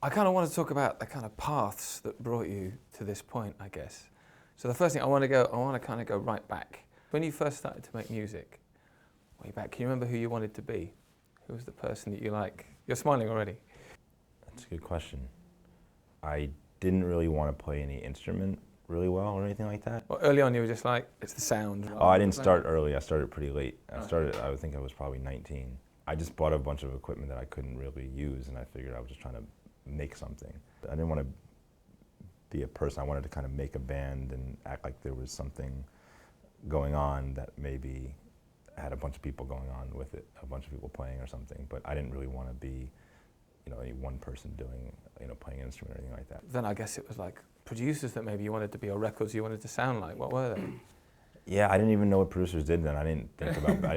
I kind of want to talk about the kind of paths that brought you to this point, I guess. So the first thing I want to kind of go right back. When you first started to make music, way back, can you remember who you wanted to be? Who was the person that you like? You're smiling already. That's a good question. I didn't really want to play any instrument really well or anything like that. Well, early on you were just like, it's the sound. Oh, I didn't start early. I started pretty late. I think I was probably 19. I just bought a bunch of equipment that I couldn't really use, and I figured I was just trying to make something. I didn't want to be a person. I wanted to kind of make a band and act like there was something going on that maybe had a bunch of people going on with it, a bunch of people playing or something, but I didn't really want to be, any one person doing, playing an instrument or anything like that. Then I guess it was like producers that maybe you wanted to be, or records you wanted to sound like. What were they? Yeah, I didn't even know what producers did then. I didn't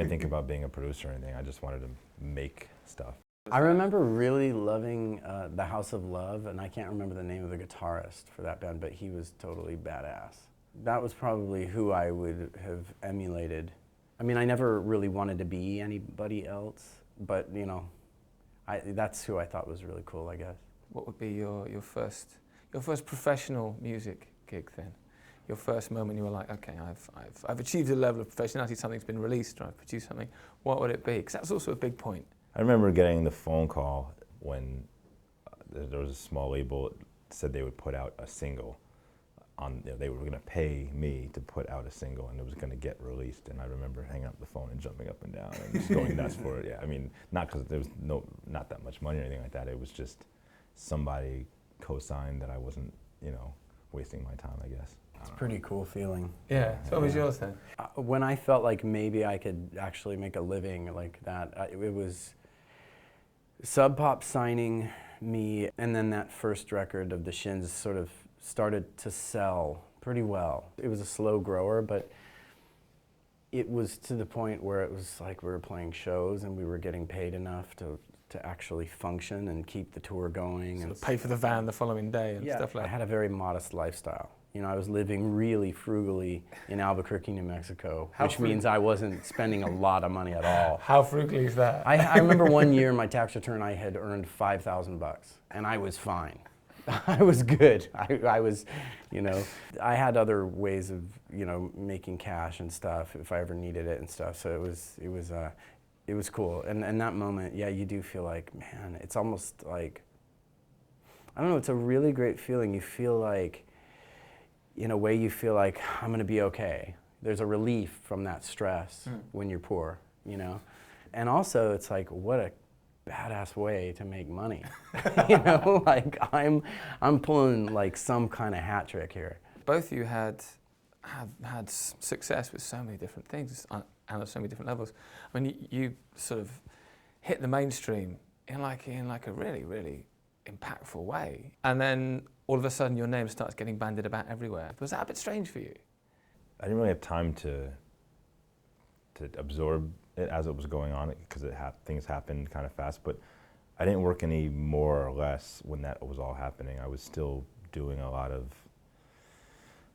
think about being a producer or anything. I just wanted to make stuff. I remember really loving The House of Love, and I can't remember the name of the guitarist for that band, but he was totally badass. That was probably who I would have emulated. I mean, I never really wanted to be anybody else, but that's who I thought was really cool, I guess. What would be your first professional music gig then? Your first moment you were like, okay, I've achieved a level of professionality, something's been released, or I've produced something. What would it be? Because that's also a big point. I remember getting the phone call when there was a small label that said they would put out a single. They were going to pay me to put out a single, and it was going to get released. And I remember hanging up the phone and jumping up and down and just going nuts for it. Yeah, I mean, not because there was not that much money or anything like that. It was just somebody co-signed that I wasn't, wasting my time, I guess. It's a pretty cool feeling. Yeah. So what was yours then? When I felt like maybe I could actually make a living like that, it was Sub Pop signing me, and then that first record of the Shins sort of started to sell pretty well. It was a slow grower, but it was to the point where it was like we were playing shows and we were getting paid enough to actually function and keep the tour going. Sort of pay for the van the following day and stuff like that. I had a very modest lifestyle. I was living really frugally in Albuquerque, New Mexico, which means I wasn't spending a lot of money at all. How frugally is that? I remember one year, my tax return, I had earned $5,000, and I was fine. I was good. I was, I had other ways of, making cash and stuff if I ever needed it and stuff. So it was cool. And that moment, yeah, you do feel like, man, it's almost like, I don't know, it's a really great feeling. You feel like, in a way, you feel like, I'm going to be okay. There's a relief from that stress when you're poor, And also, it's like, what a badass way to make money. Like I'm pulling like some kind of hat trick here. Both of you have had success with so many different things and at so many different levels. I mean, you sort of hit the mainstream in like a really, really impactful way, and then all of a sudden your name starts getting bandied about everywhere. Was that a bit strange for you? I didn't really have time to absorb it as it was going on, because things happened kind of fast, but I didn't work any more or less when that was all happening. I was still doing I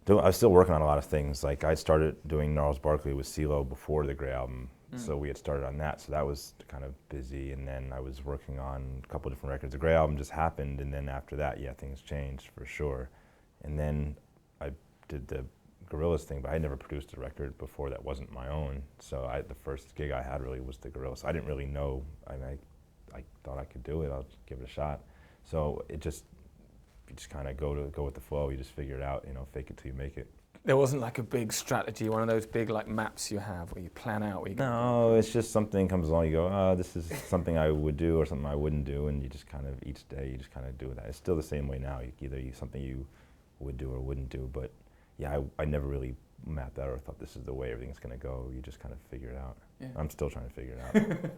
was still working on a lot of things. Like I started doing Gnarls Barkley with CeeLo before the Grey album, so we had started on that, so that was kind of busy, and then I was working on a couple different records. The Grey album just happened, and then after that, yeah, things changed for sure. And then I did the Gorillaz thing, but I had never produced a record before that wasn't my own. So the first gig I had really was the Gorillaz. So I didn't really know. I thought I could do it. I'll give it a shot. So you just kind of go with the flow. You just figure it out. Fake it till you make it. There wasn't like a big strategy, one of those big like maps you have where you plan out. No, it's just something comes along. You go, oh, this is something I would do or something I wouldn't do, and you just kind of each day you just kind of do that. It's still the same way now. Something you would do or wouldn't do, but. Yeah, I never really mapped out or thought this is the way everything's going to go. You just kind of figure it out. Yeah. I'm still trying to figure it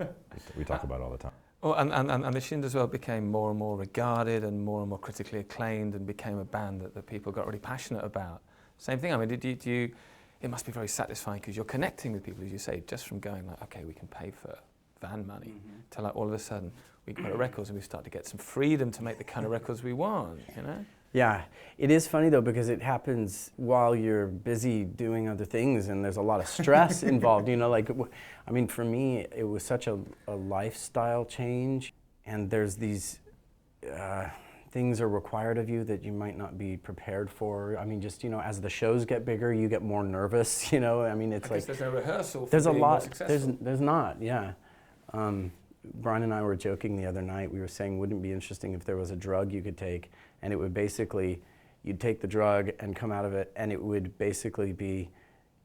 out. We talk about it all the time. Oh, and the Shins as well became more and more regarded and more critically acclaimed, and became a band that people got really passionate about. Same thing, I mean, it must be very satisfying because you're connecting with people, as you say, just from going like, okay, we can pay for van money, to like all of a sudden we go to records and we start to get some freedom to make the kind of records we want, Yeah, it is funny though, because it happens while you're busy doing other things, and there's a lot of stress involved. I mean, for me, it was such a lifestyle change, and there's these things are required of you that you might not be prepared for. I mean, just, you know, as the shows get bigger, you get more nervous, you know. I mean, it's I guess like there's no rehearsal for there's a being more lot. successful. There's not, yeah. Brian and I were joking the other night. We were saying, wouldn't it be interesting if there was a drug you could take, and it would basically, you'd take the drug and come out of it, and it would basically be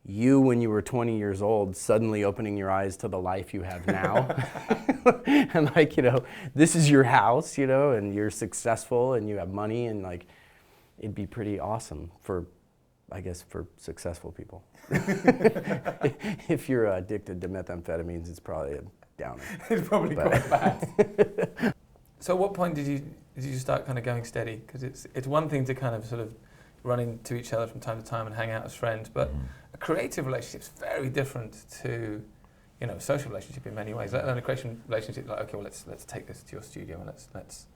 you when you were 20 years old suddenly opening your eyes to the life you have now. And like, you know, this is your house, you know, and you're successful and you have money, and like, it'd be pretty awesome for, I guess, for successful people. If you're addicted to methamphetamines, it's probably a downer. It's probably quite bad. So at what point did you start kind of going steady? Because it's one thing to kind of sort of run into each other from time to time and hang out as friends, but a creative relationship is very different to, you know, a social relationship in many ways. Let alone a creative relationship, like, okay, well, let's take this to your studio and let's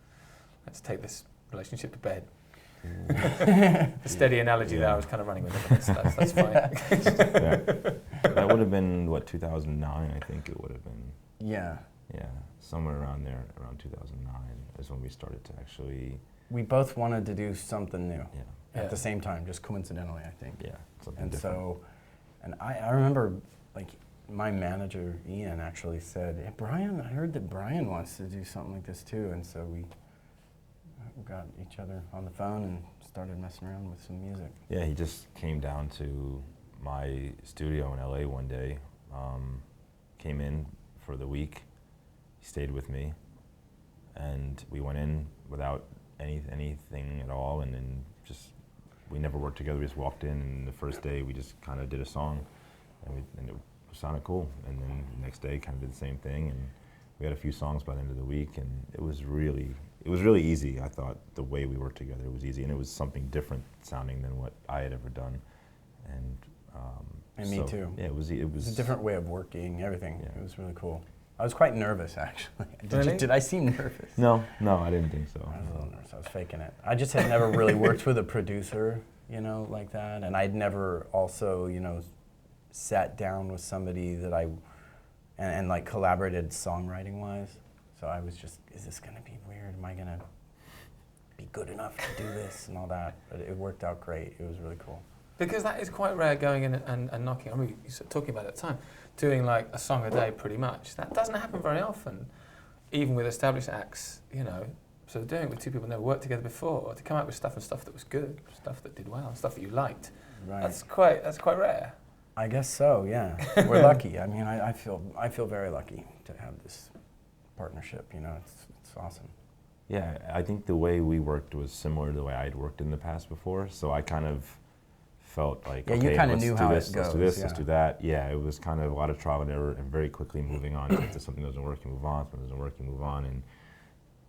take this relationship to bed. A steady analogy that I was kind of running with, but that's fine. Yeah. That would have been, what, 2009, I think it would have been. Yeah. Yeah, somewhere around there, around 2009 is when we started to actually... We both wanted to do something new at the Yeah. same time, just coincidentally, I think. Yeah, something And different. so, and I remember, like, my manager, Ian, actually said, hey, Brian, I heard that Brian wants to do something like this too. And so we got each other on the phone and started messing around with some music. Yeah, he just came down to my studio in LA one day, came in for the week, he stayed with me, and we went in without anything at all, and then just, we never worked together, we just walked in, and the first day we just kind of did a song, and it sounded cool, and then the next day kind of did the same thing, and we had a few songs by the end of the week, and it was really easy. I thought the way we worked together was easy, and it was something different sounding than what I had ever done, and me too. Yeah, it was a different way of working, everything. Yeah. It was really cool. I was quite nervous, actually. Really? Did I seem nervous? No, I didn't think so. I was a little nervous. I was faking it. I just had never really worked with a producer, you know, like that, and I'd never also, you know, sat down with somebody that and like collaborated songwriting-wise. So I was just, is this gonna be weird? Am I gonna be good enough to do this and all that? But it worked out great. It was really cool. Because that is quite rare, going in and knocking. I mean, you're talking about it at the time, doing like a song a day pretty much. That doesn't happen very often, even with established acts, you know. So doing it with two people who never worked together before, or to come out with stuff that was good, stuff that did well, stuff that you liked. Right. That's quite rare. I guess so, yeah. We're lucky. I mean, I feel very lucky to have this partnership, you know. It's awesome. Yeah, I think the way we worked was similar to the way I'd worked in the past before, so I kind of felt like, yeah, okay, you kind of let's knew do how this, it goes. let's do this, yeah. let's do that. Yeah, it was kind of a lot of trial and error and very quickly moving on. If something doesn't work, you move on. Something doesn't work, you move on. And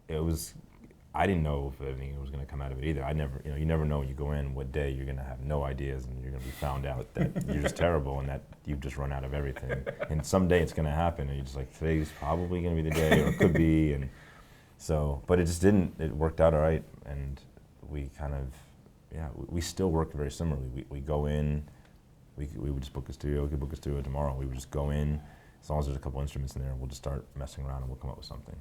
it was, I didn't know if anything was going to come out of it either. I never, you know, you never know when you go in what day you're going to have no ideas and you're going to be found out that you're just terrible and that you've just run out of everything. And someday it's going to happen and you're just like, today's probably going to be the day, or it could be. And so, but it just didn't. It worked out all right, and we kind of, yeah, we still work very similarly. We go in. We would just book a studio. We could book a studio tomorrow. We would just go in, as long as there's a couple instruments in there, we'll just start messing around and we'll come up with something.